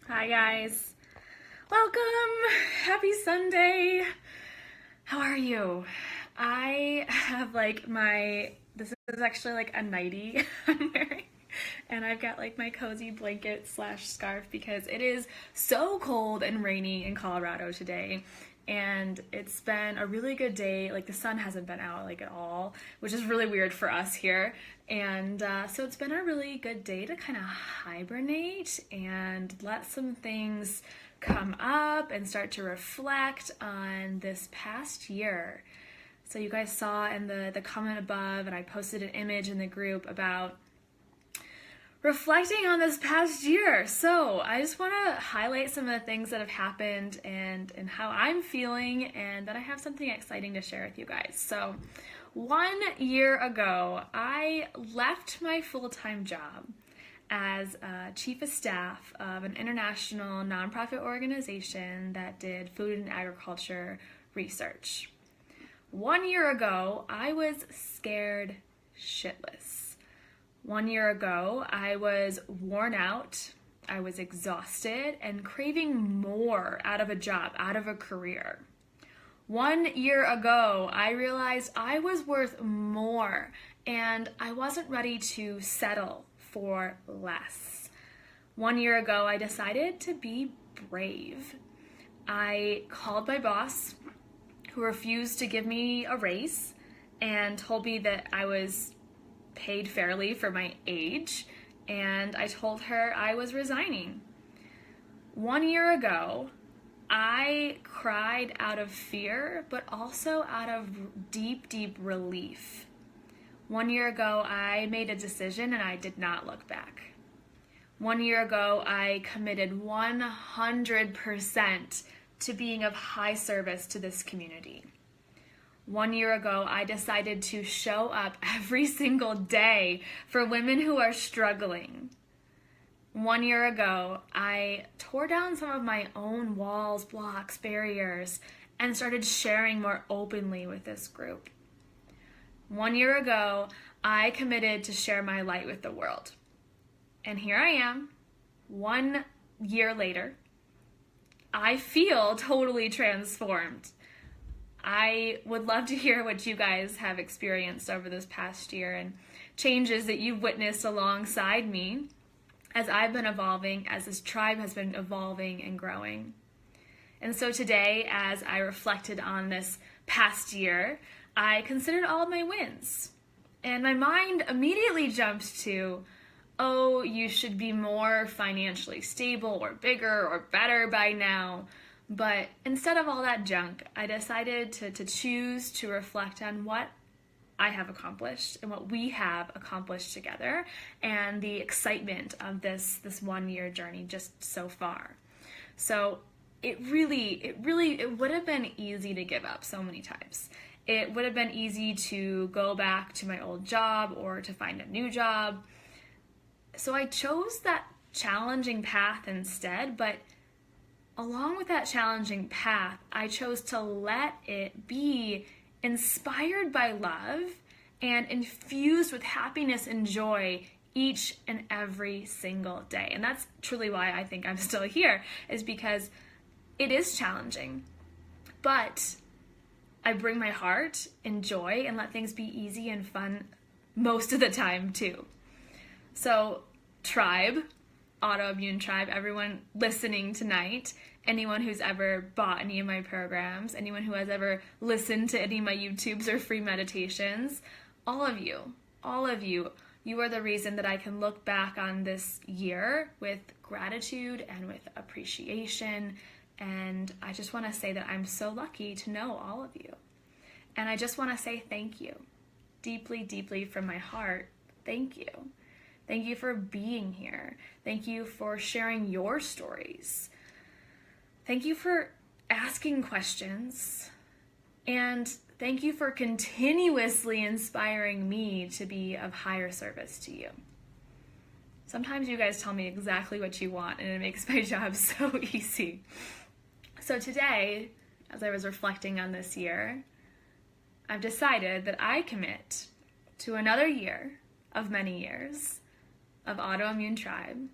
Hi guys. Welcome. Happy Sunday. How are you? I have this is actually like a nightie I'm wearing. And I've got like my cozy blanket slash scarf because it is so cold and rainy in Colorado today. And it's been a really good day. Like the sun hasn't been out like at all, which is really weird for us here. And so it's been a really good day to kind of hibernate and let some things come up and start to reflect on this past year. So you guys saw in the comment above, and I posted an image in the group about reflecting on this past year. So I just want to highlight some of the things that have happened and how I'm feeling, and then I have something exciting to share with you guys. So 1 year ago, I left my full-time job as chief of staff of an international nonprofit organization that did food and agriculture research. 1 year ago, I was scared shitless. 1 year ago, I was worn out, I was exhausted, and craving more out of a job, out of a career. 1 year ago, I realized I was worth more, and I wasn't ready to settle for less. 1 year ago, I decided to be brave. I called my boss, who refused to give me a raise, and told me that I was paid fairly for my age, and I told her I was resigning. 1 year ago, I cried out of fear, but also out of deep, deep relief. 1 year ago, I made a decision and I did not look back. 1 year ago, I committed 100% to being of high service to this community. 1 year ago, I decided to show up every single day for women who are struggling. 1 year ago, I tore down some of my own walls, blocks, barriers, and started sharing more openly with this group. 1 year ago, I committed to share my light with the world. And here I am, 1 year later. I feel totally transformed. I would love to hear what you guys have experienced over this past year and changes that you've witnessed alongside me as I've been evolving, as this tribe has been evolving and growing. And so today, as I reflected on this past year, I considered all of my wins. And my mind immediately jumped to, oh, you should be more financially stable or bigger or better by now. But instead of all that junk, I decided to choose to reflect on what I have accomplished and what we have accomplished together and the excitement of this 1 year journey just so far. So it would have been easy to give up so many times. It would have been easy to go back to my old job or to find a new job. So I chose that challenging path instead, but along with that challenging path, I chose to let it be inspired by love and infused with happiness and joy each and every single day. And that's truly why I think I'm still here, is because it is challenging. But I bring my heart and joy and let things be easy and fun most of the time too. So, tribe, Autoimmune tribe, everyone listening tonight, anyone who's ever bought any of my programs, anyone who has ever listened to any of my YouTubes or free meditations, all of you, you are the reason that I can look back on this year with gratitude and with appreciation. And I just want to say that I'm so lucky to know all of you. And I just want to say thank you, deeply, deeply from my heart. Thank you. Thank you for being here. Thank you for sharing your stories. Thank you for asking questions. And thank you for continuously inspiring me to be of higher service to you. Sometimes you guys tell me exactly what you want, and it makes my job so easy. So today, as I was reflecting on this year, I've decided that I commit to another year of many years of Autoimmune Tribe.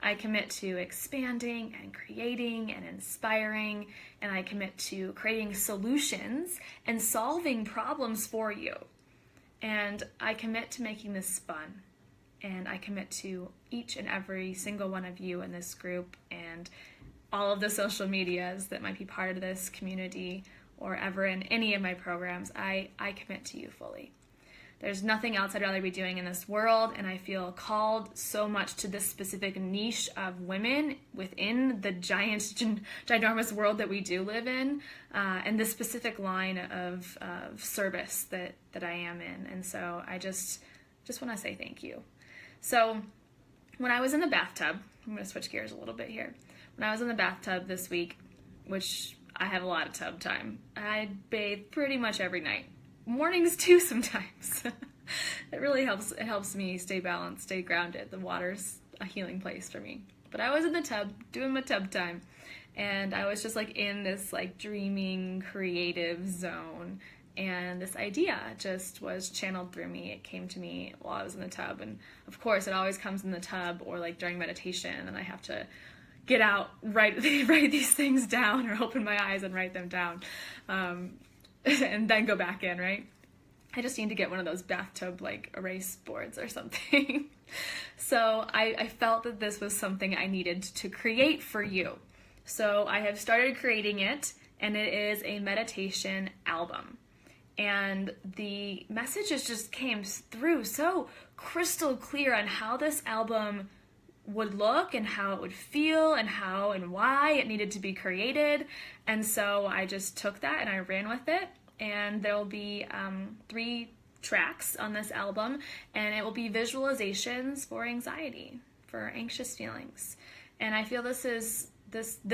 I commit to expanding and creating and inspiring, and I commit to creating solutions and solving problems for you. And I commit to making this fun. And I commit to each and every single one of you in this group and all of the social medias that might be part of this community or ever in any of my programs. I commit to you fully. There's nothing else I'd rather be doing in this world, and I feel called so much to this specific niche of women within the ginormous world that we do live in, and this specific line of service that I am in. And so I just want to say thank you. So when I was in the bathtub, I'm going to switch gears a little bit here. When I was in the bathtub this week, which I have a lot of tub time, I bathe pretty much every night. Mornings too sometimes. It really helps. It helps me stay balanced, stay grounded. The water's a healing place for me. But I was in the tub doing my tub time, and I was just like in this like dreaming, creative zone. And this idea just was channeled through me. It came to me while I was in the tub. And of course, it always comes in the tub or like during meditation, and I have to get out, write these things down or open my eyes and write them down. And then go back in, right? I just need to get one of those bathtub like erase boards or something. So I felt that this was something I needed to create for you. So I have started creating it, and it is a meditation album. And the messages just came through so crystal clear on how this album would look and how it would feel and how and why it needed to be created. And so I just took that and I ran with it. And there will be 3 tracks on this album, and it will be visualizations for anxiety, for anxious feelings. And I feel this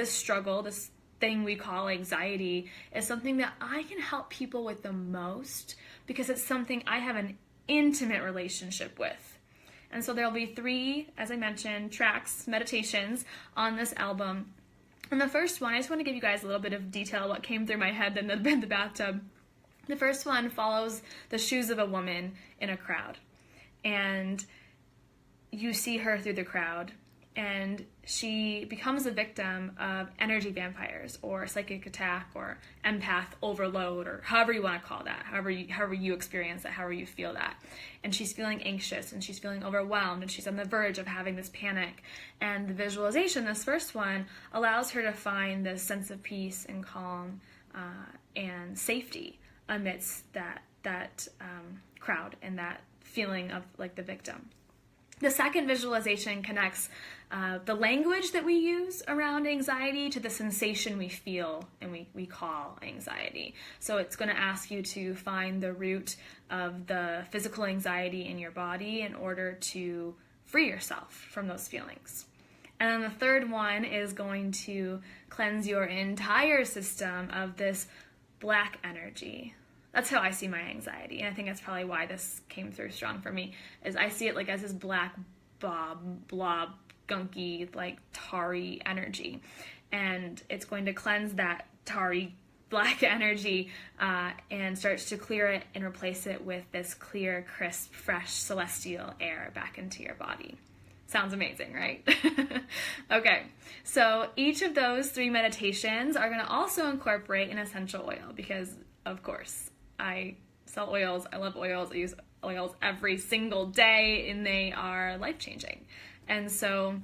struggle, this thing we call anxiety, is something that I can help people with the most because it's something I have an intimate relationship with. And so there'll be 3, as I mentioned, tracks, meditations on this album. And the first one, I just want to give you guys a little bit of detail what came through my head in the bathtub. The first one follows the shoes of a woman in a crowd. And you see her through the crowd, and she becomes a victim of energy vampires or psychic attack or empath overload, or however you want to call that, however you experience that, however you feel that. And she's feeling anxious and she's feeling overwhelmed and she's on the verge of having this panic. And the visualization, this first one, allows her to find this sense of peace and calm and safety amidst that crowd and that feeling of like the victim. The second visualization connects the language that we use around anxiety to the sensation we feel and we call anxiety. So it's going to ask you to find the root of the physical anxiety in your body in order to free yourself from those feelings. And then the third one is going to cleanse your entire system of this black energy. That's how I see my anxiety, and I think that's probably why this came through strong for me, is I see it like as this black blob, gunky, like tarry energy, and it's going to cleanse that tarry black energy and starts to clear it and replace it with this clear, crisp, fresh, celestial air back into your body. Sounds amazing, right? Okay, so each of those 3 meditations are going to also incorporate an essential oil because, of course, I sell oils, I love oils, I use oils every single day, and they are life-changing. And so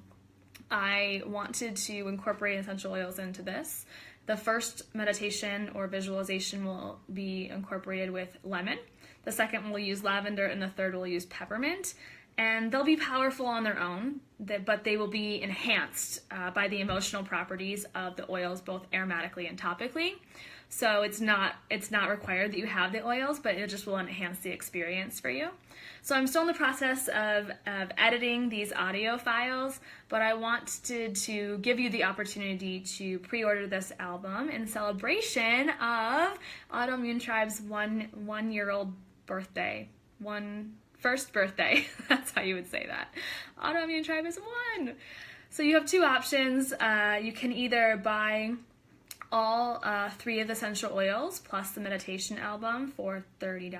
I wanted to incorporate essential oils into this. The first meditation or visualization will be incorporated with lemon. The second will use lavender, and the third will use peppermint. And they'll be powerful on their own, but they will be enhanced by the emotional properties of the oils, both aromatically and topically. So it's not required that you have the oils, but it just will enhance the experience for you. So I'm still in the process of editing these audio files, but I wanted to give you the opportunity to pre-order this album in celebration of Autoimmune Tribe's one-year-old birthday. First birthday. That's how you would say that. Autoimmune Tribe is 1. So you have 2 options. You can either buy all 3 of the essential oils plus the meditation album for $30,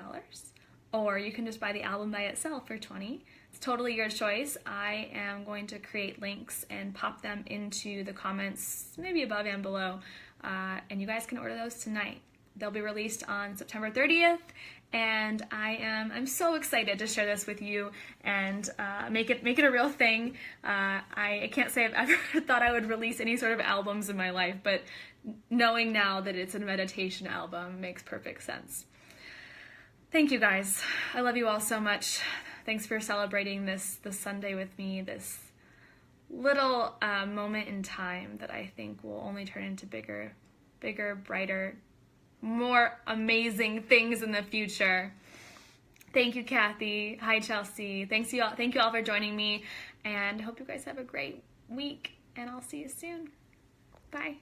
or you can just buy the album by itself for $20. It's totally your choice. I am going to create links and pop them into the comments, maybe above and below, and you guys can order those tonight. They'll be released on September 30th, and I'm so excited to share this with you and make it a real thing. I can't say I've ever thought I would release any sort of albums in my life, but knowing now that it's a meditation album makes perfect sense. Thank you guys. I love you all so much. Thanks for celebrating this Sunday with me, this little moment in time that I think will only turn into bigger, brighter, more amazing things in the future. Thank you, Kathy. Hi, Chelsea. Thank you all for joining me, and hope you guys have a great week, and I'll see you soon. Bye.